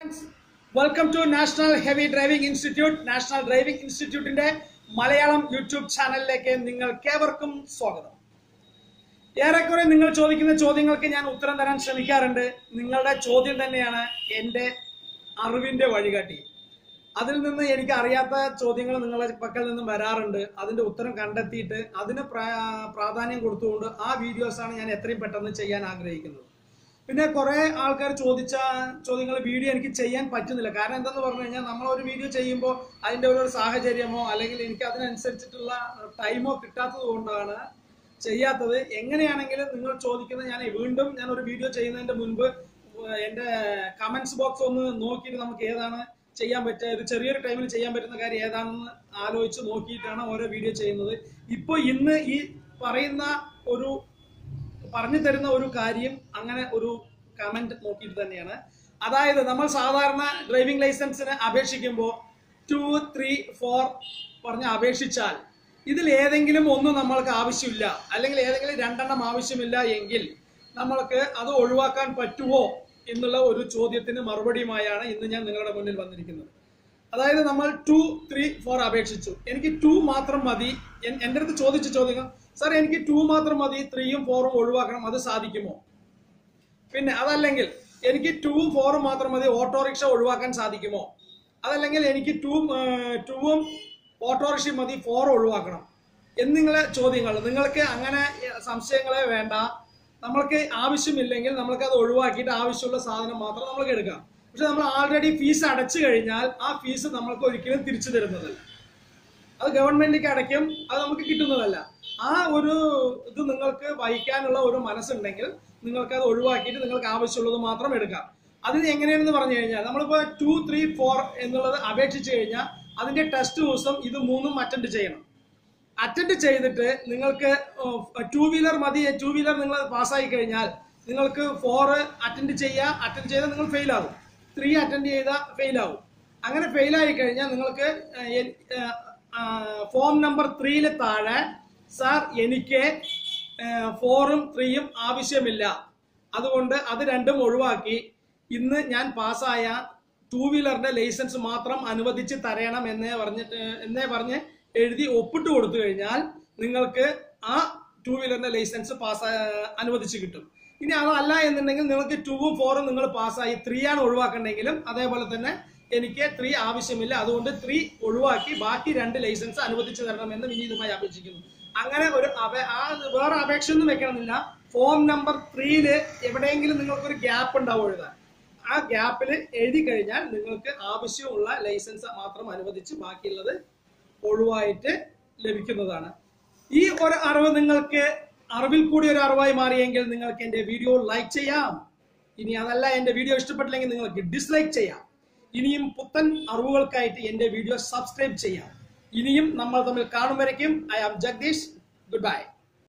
Friends, welcome to National Heavy Driving Institute. National Driving Institute in the Malayalam YouTube channel. നിങ്ങൾക്കേവർക്കും സ്വാഗതം. ഏറെക്കുറെ നിങ്ങൾ ചോദിക്കുന്ന ചോദ്യങ്ങൾക്ക് ഞാൻ ഉത്തരം തരാൻ ശ്രമിക്കാറുണ്ട്. നിങ്ങളുടെ ചോദ്യം തന്നെയാണ് എൻ്റെ അറിവിന്റെ വഴികാട്ടി. അതിൽ നിന്ന് എനിക്ക് അറിയാത്ത ചോദ്യങ്ങൾ നിങ്ങളുടെ പക്കൽ നിന്നും വരാറുണ്ട്. അതിന്റെ ഉത്തരം കണ്ടെത്തിയിട്ട് അതിന് പ്രാധാന്യം കൊടുത്തുകൊണ്ട് ആ വീഡിയോസാണ് ഞാൻ എത്രയും പെട്ടെന്ന് ചെയ്യാൻ ആഗ്രഹിക്കുന്നത്. പിന്നെ കുറെ ആൾക്കാർ ചോദിച്ച ചോദ്യങ്ങൾ വീഡിയോ എനിക്ക് ചെയ്യാൻ പറ്റുന്നില്ല. കാരണം എന്താന്ന് പറഞ്ഞു കഴിഞ്ഞാൽ നമ്മൾ ഒരു വീഡിയോ ചെയ്യുമ്പോൾ അതിന്റെ ഒരു സാഹചര്യമോ അല്ലെങ്കിൽ എനിക്ക് അതിനനുസരിച്ചിട്ടുള്ള ടൈമോ കിട്ടാത്തത് കൊണ്ടാണ് ചെയ്യാത്തത്. എങ്ങനെയാണെങ്കിലും നിങ്ങൾ ചോദിക്കുന്നത് ഞാൻ ഒരു വീഡിയോ ചെയ്യുന്നതിന്റെ മുൻപ് എന്റെ കമന്റ്സ് ബോക്സ് ഒന്ന് നോക്കിയിട്ട് നമുക്ക് ഏതാണ് ചെയ്യാൻ പറ്റുക, ഇത് ചെറിയൊരു ടൈമിൽ ചെയ്യാൻ പറ്റുന്ന കാര്യം ഏതാണെന്ന് ആലോചിച്ച് നോക്കിയിട്ടാണ് ഓരോ വീഡിയോ ചെയ്യുന്നത്. ഇപ്പോൾ ഇന്ന് ഈ പറഞ്ഞു തരുന്ന ഒരു കാര്യം അങ്ങനെ ഒരു കമന്റ് നോക്കിയിട്ട് തന്നെയാണ്. അതായത് നമ്മൾ സാധാരണ ഡ്രൈവിംഗ് ലൈസൻസിന് അപേക്ഷിക്കുമ്പോൾ 2, 3, 4 പറഞ്ഞ് അപേക്ഷിച്ചാൽ ഇതിൽ ഏതെങ്കിലും ഒന്ന് നമ്മൾക്ക് ആവശ്യമില്ല അല്ലെങ്കിൽ ഏതെങ്കിലും 2 എണ്ണം ആവശ്യമില്ല എങ്കിൽ നമ്മൾക്ക് അത് ഒഴിവാക്കാൻ പറ്റുമോ എന്നുള്ള ഒരു ചോദ്യത്തിന് മറുപടിയുമായാണ് ഇന്ന് ഞാൻ നിങ്ങളുടെ മുന്നിൽ വന്നിരിക്കുന്നത്. അതായത് നമ്മൾ 2, 3, 4 അപേക്ഷിച്ചു. എനിക്ക് 2 മാത്രം മതി. എൻ്റെ അടുത്ത് ചോദിച്ച ചോദ്യങ്ങൾ, സാർ എനിക്ക് 2 മാത്രം മതി, 3ഉം 4ഉം ഒഴിവാക്കണം, അത് സാധിക്കുമോ? പിന്നെ അതല്ലെങ്കിൽ എനിക്ക് 2ഉം 4ഉം മാത്രം മതി, ഓട്ടോറിക്ഷ ഒഴിവാക്കാൻ സാധിക്കുമോ? അതല്ലെങ്കിൽ എനിക്ക് 2ഉം ഓട്ടോറിക്ഷയും മതി, 4 ഒഴിവാക്കണം എന്നിങ്ങനെ ചോദ്യങ്ങൾ. നിങ്ങൾക്ക് അങ്ങനെ സംശയങ്ങളെ വേണ്ട. നമ്മൾക്ക് ആവശ്യമില്ലെങ്കിൽ നമ്മൾക്ക് അത് ഒഴിവാക്കിയിട്ട് ആവശ്യമുള്ള സാധനം മാത്രം നമ്മൾക്ക് എടുക്കാം. പക്ഷെ നമ്മൾ ആൾറെഡി ഫീസ് അടച്ചു കഴിഞ്ഞാൽ ആ ഫീസ് നമ്മൾക്ക് ഒരിക്കലും തിരിച്ചു തരുന്നതല്ല. അത് ഗവൺമെന്റിലേക്ക് അടയ്ക്കും, അത് നമുക്ക് കിട്ടുന്നതല്ല. ആ ഒരു ഇത് നിങ്ങൾക്ക് വഹിക്കാനുള്ള ഒരു മനസ്സുണ്ടെങ്കിൽ നിങ്ങൾക്ക് അത് ഒഴിവാക്കിയിട്ട് നിങ്ങൾക്ക് ആവശ്യമുള്ളത് മാത്രം എടുക്കാം. അതിന് എങ്ങനെയാണെന്ന് പറഞ്ഞു കഴിഞ്ഞാൽ നമ്മളിപ്പോ 2, 3, 4 എന്നുള്ളത് അപേക്ഷിച്ചു കഴിഞ്ഞാൽ അതിന്റെ ടെസ്റ്റ് ദിവസം ഇത് 3ഉം അറ്റൻഡ് ചെയ്യണം. അറ്റൻഡ് ചെയ്തിട്ട് നിങ്ങൾക്ക് 2 വീലർ മതി, 2 വീലർ നിങ്ങൾ പാസ്സായി കഴിഞ്ഞാൽ നിങ്ങൾക്ക് 4 അറ്റൻഡ് ചെയ്താൽ നിങ്ങൾ ഫെയിൽ ആകും, 3 അറ്റൻഡ് ചെയ്താൽ ഫെയിൽ ആകും. അങ്ങനെ ഫെയിലായി കഴിഞ്ഞാൽ നിങ്ങൾക്ക് ഫോം നമ്പർ 3 താഴെ സാർ എനിക്ക് 4ഉം 3ഉം ആവശ്യമില്ല, അതുകൊണ്ട് അത് രണ്ടും ഒഴിവാക്കി ഇന്ന് ഞാൻ പാസ്സായ 2 വീലറിന്റെ ലൈസൻസ് മാത്രം അനുവദിച്ച് തരണം എന്നേ പറഞ്ഞ് എഴുതി ഒപ്പിട്ട് കൊടുത്തു കഴിഞ്ഞാൽ നിങ്ങൾക്ക് ആ 2 വീലറിന്റെ ലൈസൻസ് അനുവദിച്ച് കിട്ടും. ഇനി അതല്ല എന്നുണ്ടെങ്കിൽ നിങ്ങൾക്ക് 2ഉം 4ഉം നിങ്ങൾ പാസ്സായി, 3 ആണ് ഒഴിവാക്കണ്ടെങ്കിലും അതേപോലെ തന്നെ എനിക്ക് 3 ആവശ്യമില്ല, അതുകൊണ്ട് 3 ഒഴിവാക്കി ബാക്കി 2 ലൈസൻസ് അനുവദിച്ചു തരണമെന്ന് വിനീതമായി അപേക്ഷിക്കുന്നു. അങ്ങനെ വേറെ അപേക്ഷ ഒന്നും വെക്കണമെന്നില്ല. ഫോം നമ്പർ 3 എവിടെയെങ്കിലും നിങ്ങൾക്കൊരു ഗ്യാപ്പ് ഉണ്ടാവും എഴുതാൻ. ആ ഗ്യാപ്പിൽ എഴുതി കഴിഞ്ഞാൽ നിങ്ങൾക്ക് ആവശ്യമുള്ള ലൈസൻസ് മാത്രം അനുവദിച്ച് ബാക്കിയുള്ളത് ഒഴിവായിട്ട് ലഭിക്കുന്നതാണ്. ഈ ഒരു അറിവ് നിങ്ങൾക്ക് അറിവിൽ കൂടി ഒരു അറിവായി മാറിയെങ്കിൽ നിങ്ങൾക്ക് എന്റെ വീഡിയോ ലൈക്ക് ചെയ്യാം. ഇനി അതല്ല എന്റെ വീഡിയോ ഇഷ്ടപ്പെട്ടില്ലെങ്കിൽ നിങ്ങൾക്ക് ഡിസ്ലൈക്ക് ചെയ്യാം. ഇനിയും പുത്തൻ അറിവുകൾക്കായിട്ട് എന്റെ വീഡിയോ സബ്സ്ക്രൈബ് ചെയ്യാം. ഇനിയും നമ്മൾ തമ്മിൽ കാണും വരയ്ക്കും. I am Jagadish. Good by.